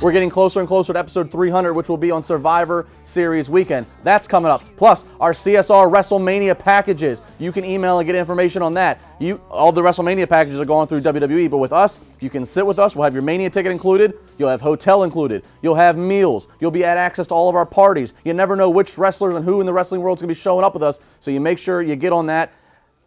We're getting closer and closer to episode 300, which will be on Survivor Series weekend. That's coming up. Plus, our CSR WrestleMania packages. You can email and get information on that. All the WrestleMania packages are going through WWE, but with us, you can sit with us. We'll have your Mania ticket included. You'll have hotel included. You'll have meals. You'll be at access to all of our parties. You never know which wrestlers and who in the wrestling world is going to be showing up with us, so you make sure you get on that.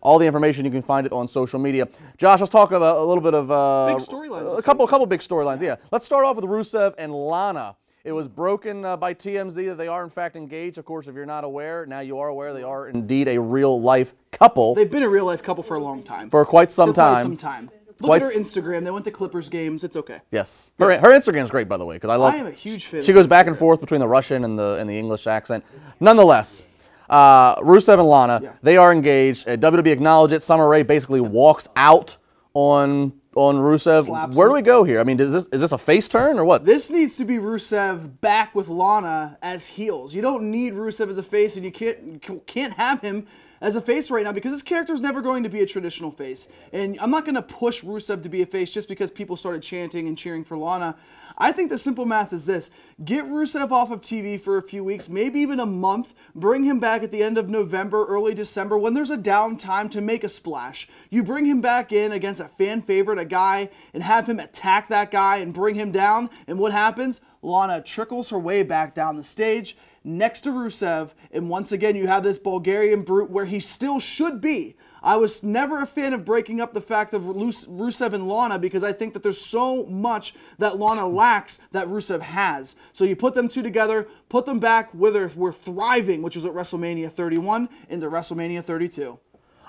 All the information, you can find it on social media. Josh, let's talk about a little bit of big storylines. A couple big storylines. Yeah. Let's start off with Rusev and Lana. It was broken by TMZ that they are in fact engaged. Of course, if you're not aware, now you are aware. They are indeed a real life couple. They've been a real life couple for a long time. For quite some time. Look at her Instagram. They went to Clippers games. It's okay. Yes. Her Instagram's great, by the way, because I am a huge fan. She goes back and forth between the Russian and the English accent. Nonetheless. Rusev and Lana, they are engaged. WWE acknowledged it. Summer Rae basically walks out on Rusev. Slaps Where him. do we go here? I mean, is this a face turn or what? This needs to be Rusev back with Lana as heels. You don't need Rusev as a face, and you can't have him as a face right now because this character is never going to be a traditional face. And I'm not going to push Rusev to be a face just because people started chanting and cheering for Lana. I think the simple math is this. Get Rusev off of TV for a few weeks, maybe even a month. Bring him back at the end of November, early December, when there's a downtime to make a splash. You bring him back in against a fan favorite, a guy, and have him attack that guy and bring him down. And what happens? Lana trickles her way back down the stage next to Rusev. And once again, you have this Bulgarian brute where he still should be. I was never a fan of breaking up the fact of Rusev and Lana because I think that there's so much that Lana lacks that Rusev has. So you put them two together, put them back where we're thriving, which was at WrestleMania 31 into WrestleMania 32.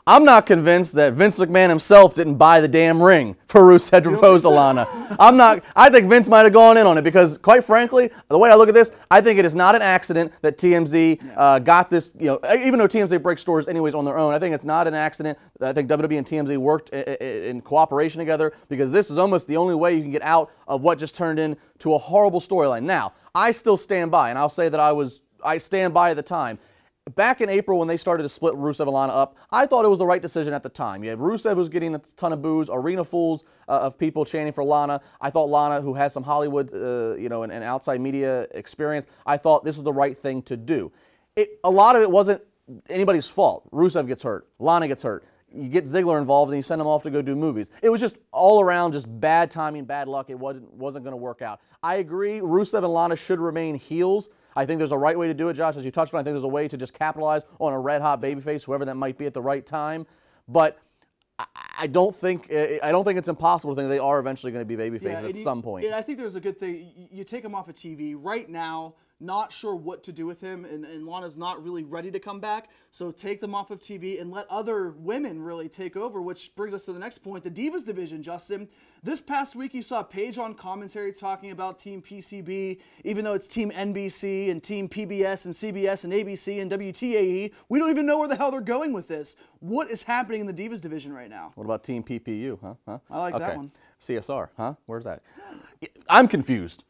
I'm not convinced that Vince McMahon himself didn't buy the damn ring for Rusev to propose to Lana. I think Vince might have gone in on it because, quite frankly, the way I look at this, I think it is not an accident that TMZ got this, even though TMZ breaks stories anyways on their own, I think it's not an accident. I think WWE and TMZ worked in cooperation together because this is almost the only way you can get out of what just turned into a horrible storyline. Now, I still stand by, and I'll say that I stand by at the time. Back in April when they started to split Rusev and Lana up, I thought it was the right decision at the time. You have Rusev who's getting a ton of boos, arena fulls of people chanting for Lana. I thought Lana, who has some Hollywood, and outside media experience, I thought this was the right thing to do. A lot of it wasn't anybody's fault. Rusev gets hurt. Lana gets hurt. You get Ziggler involved and you send him off to go do movies. It was just all around just bad timing, bad luck. It wasn't going to work out. I agree, Rusev and Lana should remain heels. I think there's a right way to do it, Josh, as you touched on. I think there's a way to just capitalize on a red-hot babyface, whoever that might be at the right time. But I don't think it's impossible to think they are eventually going to be babyfaces at some point. And I think there's a good thing. You take him off of TV right now. Not sure what to do with him, and Lana's not really ready to come back. So take them off of TV and let other women really take over, which brings us to the next point, the Divas division, Justin. This past week, you saw Paige on commentary talking about Team PCB, even though it's Team NBC and Team PBS and CBS and ABC and WTAE. We don't even know where the hell they're going with this. What is happening in the Divas division right now? What about Team PPU, huh? I like that one. CSR, huh? Where's that? I'm confused.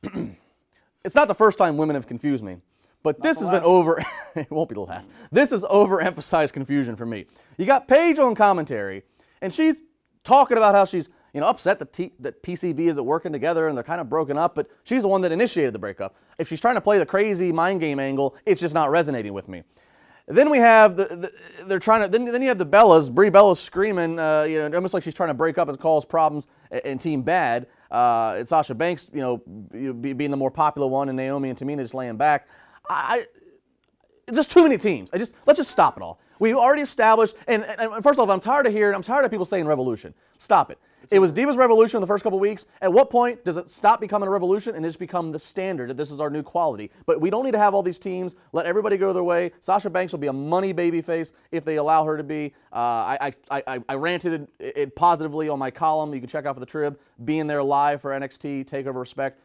It's not the first time women have confused me, but this has been it won't be the last. This is overemphasized confusion for me. You got Paige on commentary, and she's talking about how she's upset that PCB isn't working together and they're kind of broken up, but she's the one that initiated the breakup. If she's trying to play the crazy mind game angle, it's just not resonating with me. Then we have then you have the Bellas, Brie Bella screaming, almost like she's trying to break up and cause problems in Team Bad. It's Sasha Banks, being the more popular one, and Naomi and Tamina just laying back. Just too many teams. Let's just stop it all. We already established, and first of all, I'm tired of people saying revolution. Stop it. It was Divas Revolution in the first couple weeks. At what point does it stop becoming a revolution and just become the standard that this is our new quality? But we don't need to have all these teams. Let everybody go their way. Sasha Banks will be a money babyface if they allow her to be. I ranted it positively on my column. You can check out for the Trib. Being there live for NXT TakeOver Respect.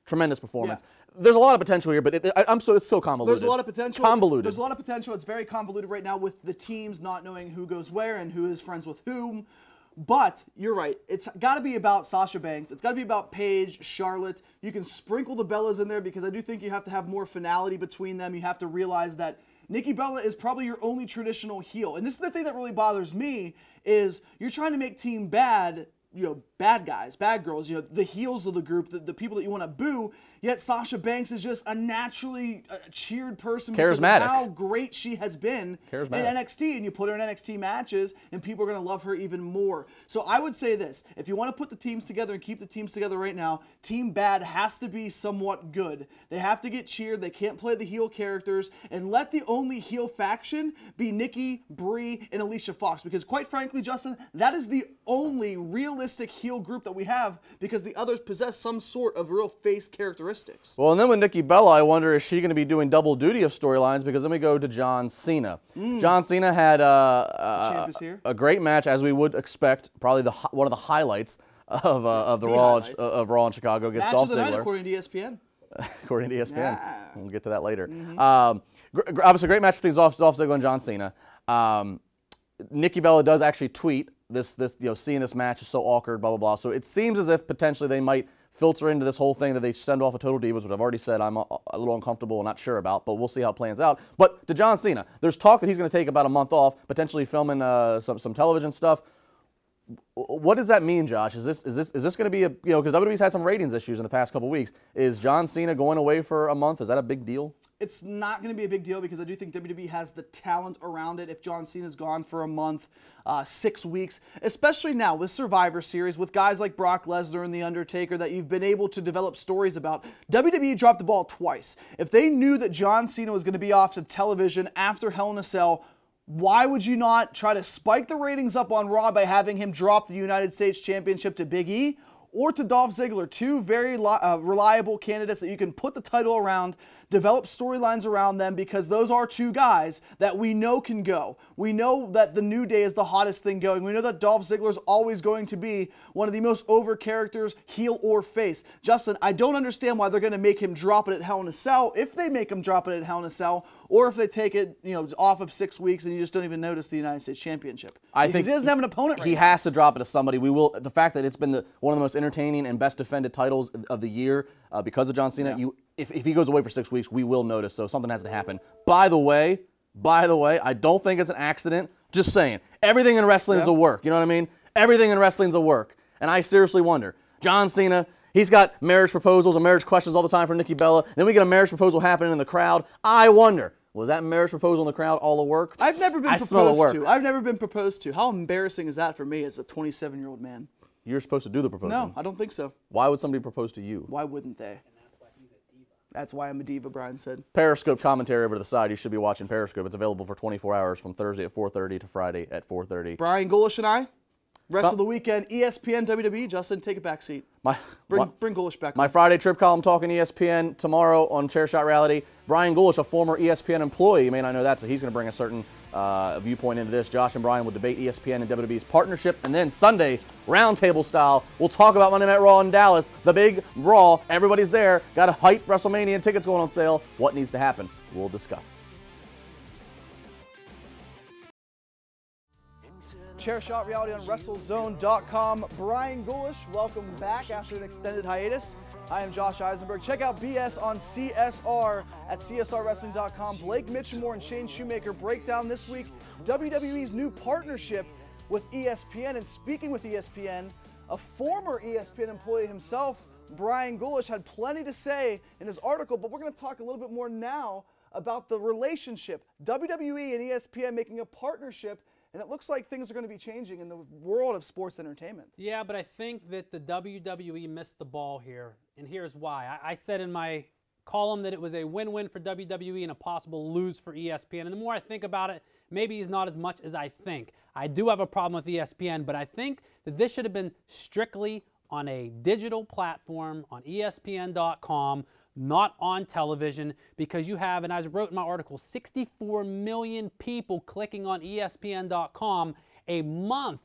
Tremendous performance. Yeah. There's a lot of potential here, but it's still convoluted. There's a lot of potential. Convoluted. There's a lot of potential. It's very convoluted right now with the teams not knowing who goes where and who is friends with whom. But you're right. It's got to be about Sasha Banks. It's got to be about Paige, Charlotte. You can sprinkle the Bellas in there because I do think you have to have more finality between them. You have to realize that Nikki Bella is probably your only traditional heel. And this is the thing that really bothers me is you're trying to make Team Bad bad guys, bad girls, you know, the heels of the group, the people that you want to boo. Yet Sasha Banks is just a naturally cheered person because of how great she has been in NXT. And you put her in NXT matches, and people are going to love her even more. So I would say this: if you want to put the teams together and keep the teams together right now, Team Bad has to be somewhat good. They have to get cheered. They can't play the heel characters, and let the only heel faction be Nikki, Brie, and Alicia Fox. Because quite frankly, Justin, that is the only realistic heel group that we have, because the others possess some sort of real face characteristics. Well, and then with Nikki Bella, I wonder, is she going to be doing double duty of storylines? Because then we go to John Cena. John Cena had a great match, as we would expect, probably one of the highlights of Raw in Chicago against Dolph Ziggler. Match of the night, according to ESPN. According to ESPN. Yeah. We'll get to that later. Obviously, a great match between Dolph Ziggler and John Cena. Nikki Bella does actually tweet this, you know, seeing this match is so awkward, blah, blah, blah. So it seems as if potentially they might filter into this whole thing that they send off a Total Divas, which I've already said I'm a little uncomfortable and not sure about, but we'll see how it plans out. But to John Cena, there's talk that he's going to take about a month off, potentially filming some television stuff. What does that mean, Josh? Is this going to be a, you know, because WWE's had some ratings issues in the past couple weeks. Is John Cena going away for a month? Is that a big deal? It's not going to be a big deal, because I do think WWE has the talent around it if John Cena's gone for a month, 6 weeks, especially now with Survivor Series, with guys like Brock Lesnar and The Undertaker that you've been able to develop stories about. WWE dropped the ball twice. If they knew that John Cena was going to be off of television after Hell in a Cell, why would you not try to spike the ratings up on Raw by having him drop the United States Championship to Big E or to Dolph Ziggler? Two very reliable candidates that you can put the title around, develop storylines around them, because those are two guys that we know can go. We know that the New Day is the hottest thing going. We know that Dolph Ziggler is always going to be one of the most over characters, heel or face. Justin, I don't understand why they're going to make him drop it at Hell in a Cell, if they make him drop it at Hell in a Cell, or if they take it, you know, off of 6 weeks and you just don't even notice the United States Championship. I think he doesn't have an opponent right now. He has to drop it to somebody. We will. The fact that it's been one of the most entertaining and best defended titles of the year because of John Cena. Yeah. If he goes away for 6 weeks, we will notice. So something has to happen. By the way, I don't think it's an accident. Just saying, everything in wrestling is a work. You know what I mean? Everything in wrestling is a work. And I seriously wonder, John Cena, he's got marriage proposals and marriage questions all the time for Nikki Bella. Then we get a marriage proposal happening in the crowd. I wonder, was that marriage proposal in the crowd all a work? I've never been proposed to. I've never been proposed to. How embarrassing is that for me as a 27-year-old man? You're supposed to do the proposal. No, I don't think so. Why would somebody propose to you? Why wouldn't they? That's why I'm a diva, Brian said. Periscope commentary over to the side. You should be watching Periscope. It's available for 24 hours from Thursday at 4:30 to Friday at 4:30. Brian Golish and I, rest of the weekend, ESPN, WWE. Justin, take a back seat. Bring Golish back. My Friday trip column talking ESPN tomorrow on Chairshot Reality. Brian Golish, a former ESPN employee, you may not know that, so he's going to bring a certain viewpoint into this. Josh and Brian will debate ESPN and WWE's partnership, and then Sunday, roundtable style, we'll talk about Monday Night Raw in Dallas, the big Raw. Everybody's there. Got a hype WrestleMania tickets going on sale. What needs to happen? We'll discuss. Chairshot Reality on WrestleZone.com. Brian Golish, welcome back after an extended hiatus. I am Josh Eisenberg. Check out BS on CSR at CSRWrestling.com. Blake Mitchmore and Shane Shoemaker break down this week WWE's new partnership with ESPN. And speaking with ESPN, a former ESPN employee himself, Brian Golish, had plenty to say in his article, but we're going to talk a little bit more now about the relationship. WWE and ESPN making a partnership, and it looks like things are going to be changing in the world of sports entertainment. Yeah, but I think that the WWE missed the ball here, and here's why. I said in my column that it was a win-win for WWE and a possible lose for ESPN, and the more I think about it, maybe it's not as much as I think. I do have a problem with ESPN, but I think that this should have been strictly on a digital platform on ESPN.com, not on television, because you have, and as I wrote in my article, 64 million people clicking on ESPN.com a month,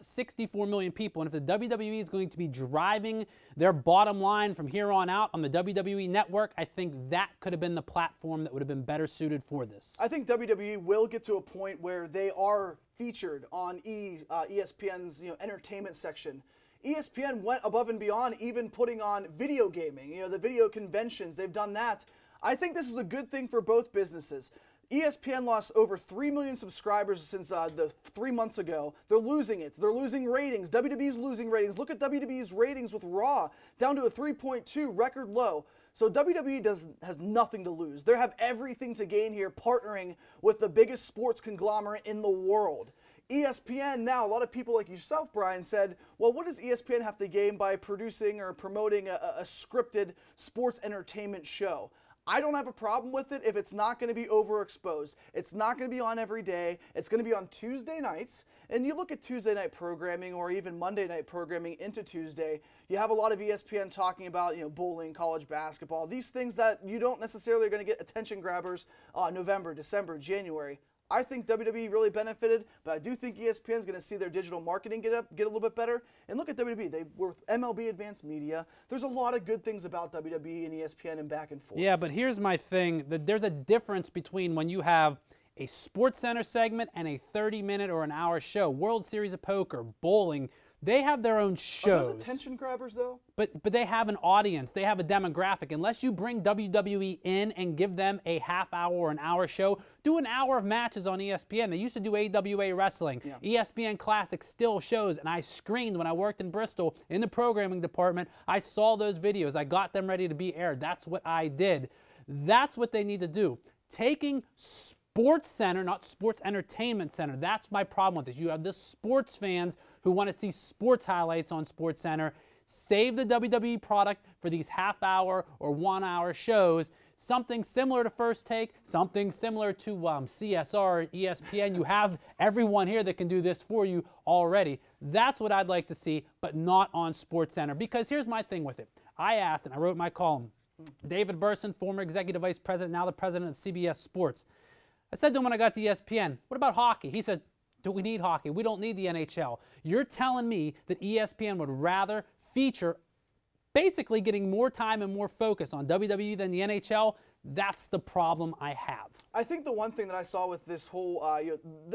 64 million people. And if the WWE is going to be driving their bottom line from here on out on the WWE network, I think that could have been the platform that would have been better suited for this. I think WWE will get to a point where they are featured on ESPN's entertainment section. ESPN went above and beyond, even putting on video gaming, the video conventions. They've done that. I think this is a good thing for both businesses. ESPN lost over 3 million subscribers since the 3 months ago. They're losing it. They're losing ratings. WWE's losing ratings. Look at WWE's ratings with Raw, down to a 3.2, record low. So WWE has nothing to lose. They have everything to gain here, partnering with the biggest sports conglomerate in the world. ESPN now, a lot of people like yourself, Brian, said, well, what does ESPN have to gain by producing or promoting a scripted sports entertainment show? I don't have a problem with it if it's not going to be overexposed. It's not going to be on every day. It's going to be on Tuesday nights. And you look at Tuesday night programming or even Monday night programming into Tuesday, you have a lot of ESPN talking about, bowling, college basketball, these things that you don't necessarily are going to get attention grabbers November, December, January. I think WWE really benefited, but I do think ESPN is going to see their digital marketing get a little bit better. And look at WWE. They were with MLB Advanced Media. There's a lot of good things about WWE and ESPN and back and forth. Yeah, but here's my thing. There's a difference between when you have a SportsCenter segment and a 30-minute or an hour show. World Series of Poker, bowling, they have their own shows. Are those attention grabbers, though? But they have an audience. They have a demographic. Unless you bring WWE in and give them a half hour or an hour show, do an hour of matches on ESPN. They used to do AWA wrestling. Yeah. ESPN Classic still shows, and I screened when I worked in Bristol in the programming department. I saw those videos. I got them ready to be aired. That's what I did. That's what they need to do. Taking Sports Center, not Sports Entertainment Center. That's my problem with this. You have the sports fans who want to see sports highlights on Sports Center. Save the WWE product for these half-hour or one-hour shows. Something similar to First Take, something similar to CSR, ESPN. You have everyone here that can do this for you already. That's what I'd like to see, but not on Sports Center. Because here's my thing with it. I asked, and I wrote my column, David Burson, former executive vice president, now the president of CBS Sports. I said to him when I got to ESPN, what about hockey? He said, do we need hockey? We don't need the NHL. You're telling me that ESPN would rather feature basically getting more time and more focus on WWE than the NHL? That's the problem I have. I think the one thing that I saw with this whole,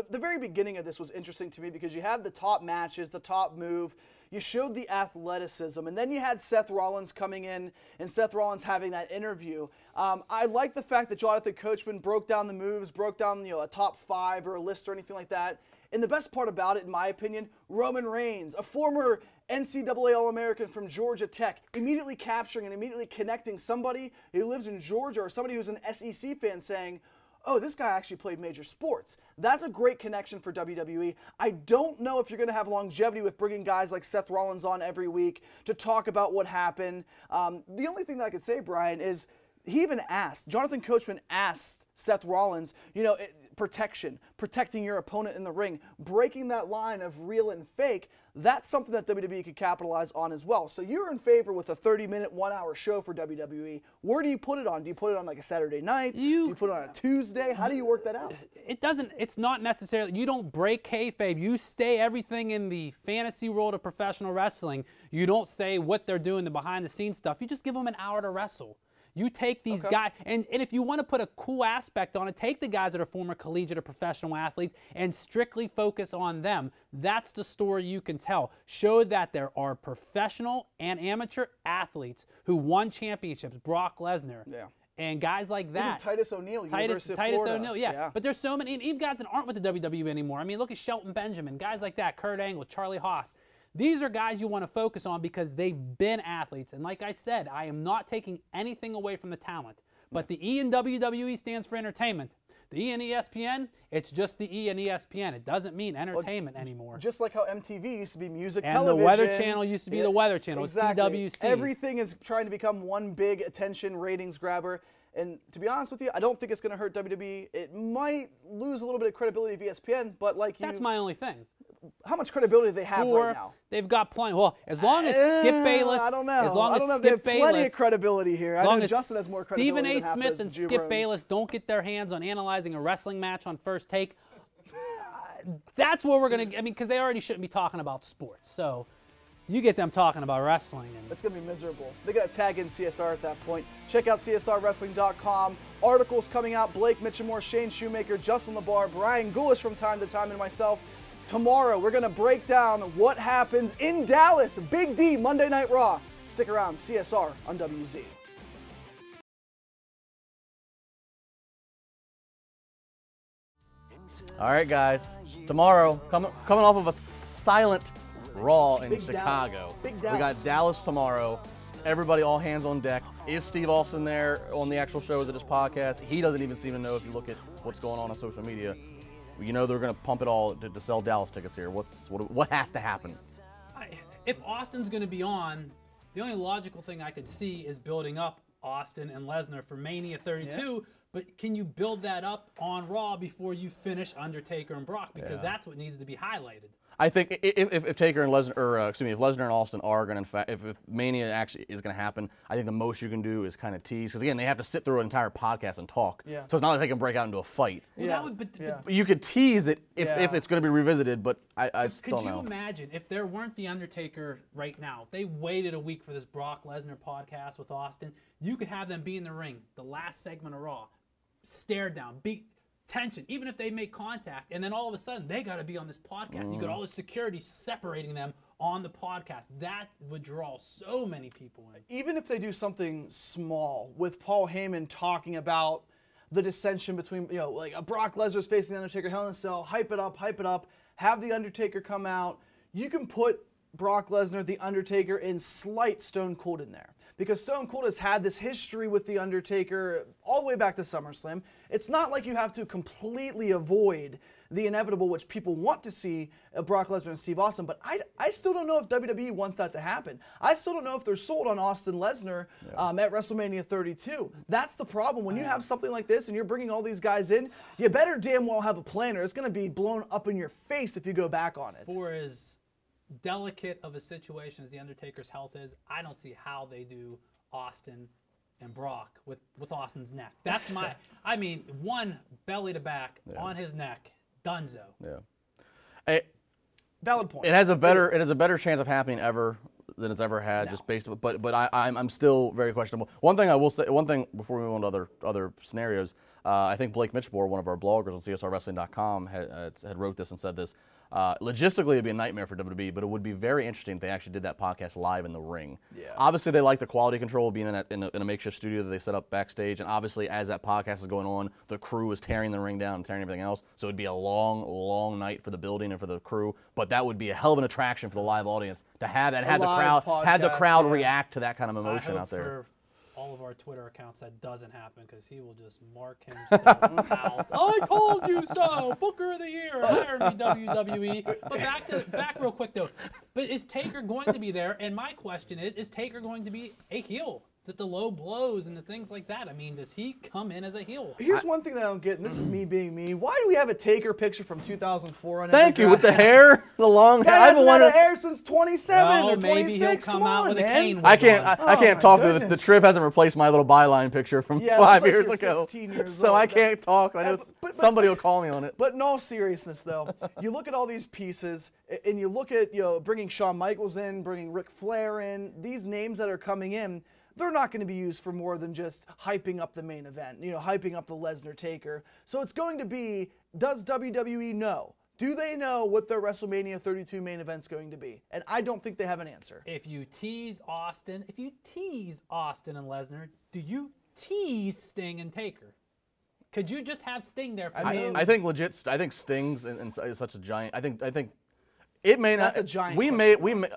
the very beginning of this was interesting to me because you had the top matches, the top move, you showed the athleticism, and then you had Seth Rollins coming in and Seth Rollins having that interview. I like the fact that Jonathan Coachman broke down the moves, broke down a top 5 or a list or anything like that. And the best part about it, in my opinion, Roman Reigns, a former NCAA All-American from Georgia Tech, immediately capturing and immediately connecting somebody who lives in Georgia or somebody who's an SEC fan saying, oh, this guy actually played major sports. That's a great connection for WWE. I don't know if you're going to have longevity with bringing guys like Seth Rollins on every week to talk about what happened. The only thing that I could say, Brian, is he even asked, Jonathan Coachman asked Seth Rollins, protecting your opponent in the ring, breaking that line of real and fake. That's something that WWE could capitalize on as well. So you're in favor with a 30-minute, 1-hour show for WWE. Where do you put it on? Do you put it on like a Saturday night? Do you put it on a Tuesday? How do you work that out? It's not necessarily, you don't break kayfabe. You stay everything in the fantasy world of professional wrestling. You don't say what they're doing, the behind-the-scenes stuff. You just give them an hour to wrestle. You take these guys, and if you want to put a cool aspect on it, take the guys that are former collegiate or professional athletes and strictly focus on them. That's the story you can tell. Show that there are professional and amateur athletes who won championships, Brock Lesnar. Yeah. And guys like that. Even Titus O'Neil, University of Florida. Titus O'Neil, yeah. But there's so many, and even guys that aren't with the WWE anymore. I mean, look at Shelton Benjamin, guys like that, Kurt Angle, Charlie Haas. These are guys you want to focus on because they've been athletes. And like I said, I am not taking anything away from the talent. But the E in WWE stands for entertainment. The E in ESPN, it's just the E in ESPN. It doesn't mean entertainment anymore. Just like how MTV used to be music and television. And the Weather Channel used to be the Weather Channel. Exactly. It's TWC. Everything is trying to become one big attention ratings grabber. And to be honest with you, I don't think it's going to hurt WWE. It might lose a little bit of credibility of ESPN, but like you... That's my only thing. How much credibility do they have right now? They've got plenty. Well, as long as Skip Bayless, I don't know. As long I as don't know. Skip They have Bayless, plenty of credibility here. I know Justin has more credibility. Stephen A. Smith and Skip Bayless don't get their hands on analyzing a wrestling match on First Take. That's where we're gonna. I mean, because they already shouldn't be talking about sports. So you get them talking about wrestling. And it's going to be miserable. They got to tag in CSR at that point. Check out CSRWrestling.com. Articles coming out. Blake Mitchamore, Shane Shoemaker, Justin LeBar, Brian Gulish from time to time, and myself. Tomorrow, we're going to break down what happens in Dallas. Big D, Monday Night Raw. Stick around. CSR on WZ. All right, guys. Tomorrow, coming off of a silent Raw in Chicago. Big We Dallas. got Dallas tomorrow. Everybody, all hands on deck. Is Steve Austin there on the actual shows of this podcast? He doesn't even seem to know if you look at what's going on social media. You know they're going to pump it all to sell Dallas tickets here. What has to happen? If Austin's going to be on, the only logical thing I could see is building up Austin and Lesnar for Mania 32. Yeah. But can you build that up on Raw before you finish Undertaker and Brock? Because that's what needs to be highlighted. I think if Taker and Lesnar, if Lesnar and Austin are going to, if Mania actually is going to happen, I think the most you can do is kind of tease. Because again, they have to sit through an entire podcast and talk. Yeah. So it's not like they can break out into a fight. Well, that would, but you could tease it if it's going to be revisited, but I still Could know. you imagine if there weren't the Undertaker right now, if they waited a week for this Brock Lesnar podcast with Austin, you could have them be in the ring, the last segment of Raw, stare down, beat. Tension, even if they make contact, and then all of a sudden they got to be on this podcast. You got all the security separating them on the podcast. That would draw so many people in. Even if they do something small with Paul Heyman talking about the dissension between, like a Brock Lesnar facing the Undertaker, Hell in a Cell, hype it up, have the Undertaker come out. You can put Brock Lesnar, the Undertaker, and slight Stone Cold in there. Because Stone Cold has had this history with The Undertaker all the way back to SummerSlam. It's not like you have to completely avoid the inevitable, which people want to see, Brock Lesnar and Steve Austin, but I still don't know if WWE wants that to happen. I still don't know if they're sold on Austin Lesnar at WrestleMania 32. That's the problem. When you have something like this and you're bringing all these guys in, you better damn well have a plan or it's going to be blown up in your face if you go back on it. For as delicate of a situation as the Undertaker's health is, I don't see how they do Austin and Brock with Austin's neck. That's my, one belly to back on his neck, dunzo. Yeah. Valid point. It has a better chance of happening ever than it's ever had, just based on, but I'm still very questionable. One thing I will say, before we move on to other scenarios, I think Blake Mitchmore, one of our bloggers on CSRWrestling.com, had wrote this and said this. Logistically, it'd be a nightmare for WWE, but it would be very interesting if they actually did that podcast live in the ring. Yeah. Obviously, they like the quality control of being in a makeshift studio that they set up backstage, and obviously, as that podcast is going on, the crew is tearing the ring down and tearing everything else, so it'd be a long, long night for the building and for the crew, but that would be a hell of an attraction for the live audience to have that, have the crowd react to that kind of emotion out there. For all of our Twitter accounts that doesn't happen because he will just mark himself out. I told you so. Booker of the Year. Hire me, WWE. But back real quick though. But is Taker going to be there? And my question is Taker going to be a heel? That the low blows and the things like that. I mean, does he come in as a heel? Here's one thing that I don't get, and this is me being me. Why do we have a Taker picture from 2004 on Thank you, with the hair, the long hair. I haven't had hair since 27 or 26. Maybe he'll come out with a cane. I can't talk to the trip hasn't replaced my little byline picture from 5 years ago. 16 years so old. I can't talk. I know somebody will call me on it. But in all seriousness, though, you look at all these pieces, and you look at bringing Shawn Michaels in, bringing Ric Flair in. These names that are coming in, they're not going to be used for more than just hyping up the main event, hyping up the Lesnar Taker. So it's going to be, does WWE know? Do they know what their WrestleMania 32 main event's going to be? And I don't think they have an answer. If you tease Austin and Lesnar, do you tease Sting and Taker? Could you just have Sting there for I think Sting's is such a giant. I think it may not. That's a giant.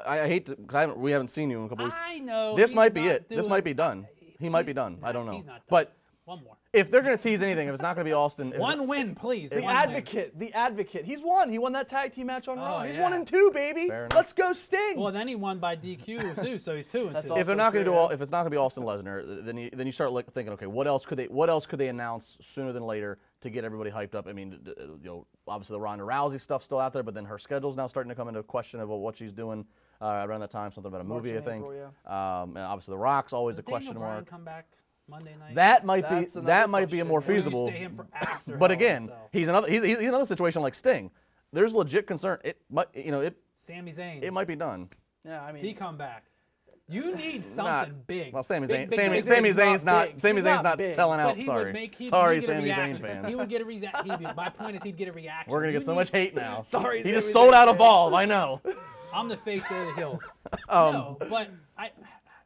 I hate to, because we haven't seen you in a couple weeks. I know. This might be it. This might be done. He might be done. I don't know. He's not done. But one more. If they're going to tease anything, if it's not going to be Austin, one win, please. The Advocate. He's won. He won that tag team match on Raw. He's 1-2, baby. Let's go Sting. Well, then he won by DQ too, so he's 2-2. If they're not going to do if it's not going to be Austin Lesnar, then you start thinking, okay, what else could they announce sooner than later to get everybody hyped up? I mean, obviously the Ronda Rousey stuff's still out there, but then her schedule's now starting to come into question about what she's doing around that time. Something about a movie, I think. April, and obviously the Rock's always a question Daniel mark. Bryan come back Monday night. That might be a more feasible. Or you stay him for after but again, he's another situation like Sting. There's legit concern. Sami Zayn. It might be done. Yeah, I mean, he come back. You need something big. Well, Sami Zayn's not selling out. Sorry, Sami Zayn fans. He would get a reaction. My point is, he'd get a reaction. We're gonna get so much hate now. Sorry, he just sold out Evolve. I know. I'm the face of the hills. No, but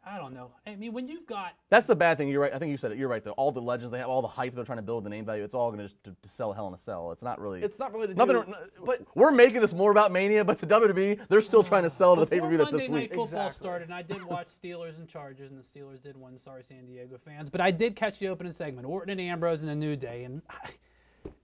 I don't know. I mean, when you've got That's the bad thing. You're right. I think you said it. You're right, though. All the legends they have, all the hype they're trying to build, the name value, it's all going to sell Hell in a Cell. It's not really. It's not really to nothing. do, but We're making this more about Mania, but the WWE, they're still trying to sell to the pay-per-view that's this Monday week. Night Football started, and I did watch Steelers and Chargers, and the Steelers did win. Sorry, San Diego fans, but I did catch the opening segment, Orton and Ambrose and the New Day, and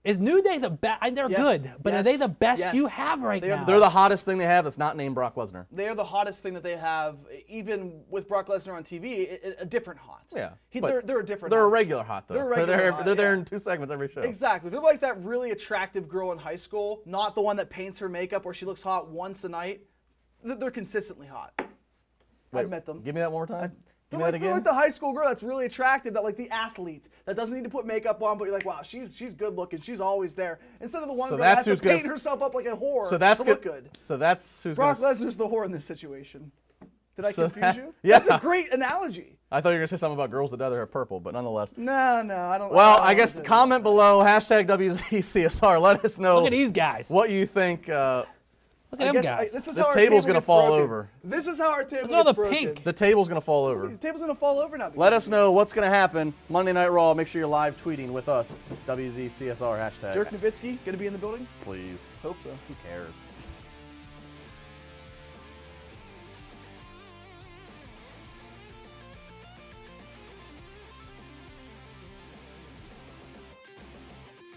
is New Day the best? They're good, but are they the best you have right now? They're the hottest thing they have that's not named Brock Lesnar. They are the hottest thing that they have, even with Brock Lesnar on TV, a different hot. Yeah, they're a different. They're hot. a regular hot though. They're there in 2 segments every show. Exactly. They're like that really attractive girl in high school, not the one that paints her makeup or she looks hot once a night. They're consistently hot. Wait, I've met them. Give me that one more time. Give me They're that again. like the high school girl that's really attractive, that like the athlete that doesn't need to put makeup on, but you're like, wow, she's good looking, she's always there. Instead of the one girl that has to paint herself up like a whore to look good. So that's who's Brock Lesnar's the whore in this situation. Did I confuse you? Yeah. That's a great analogy. I thought you were gonna say something about girls that dye their hair purple, but nonetheless. No, I don't. Well, I guess comment below #WZCSR. Let us know. Look at these guys. What you think. Look at them guys. This table's gonna fall over. This is how our table Look at all gets the broken. pink. The table's gonna fall over. The table's gonna fall over now. Let us know what's gonna happen Monday Night Raw. Make sure you're live tweeting with us. WZCSR hashtag. Dirk Nowitzki gonna be in the building? Please. Hope so. Who cares?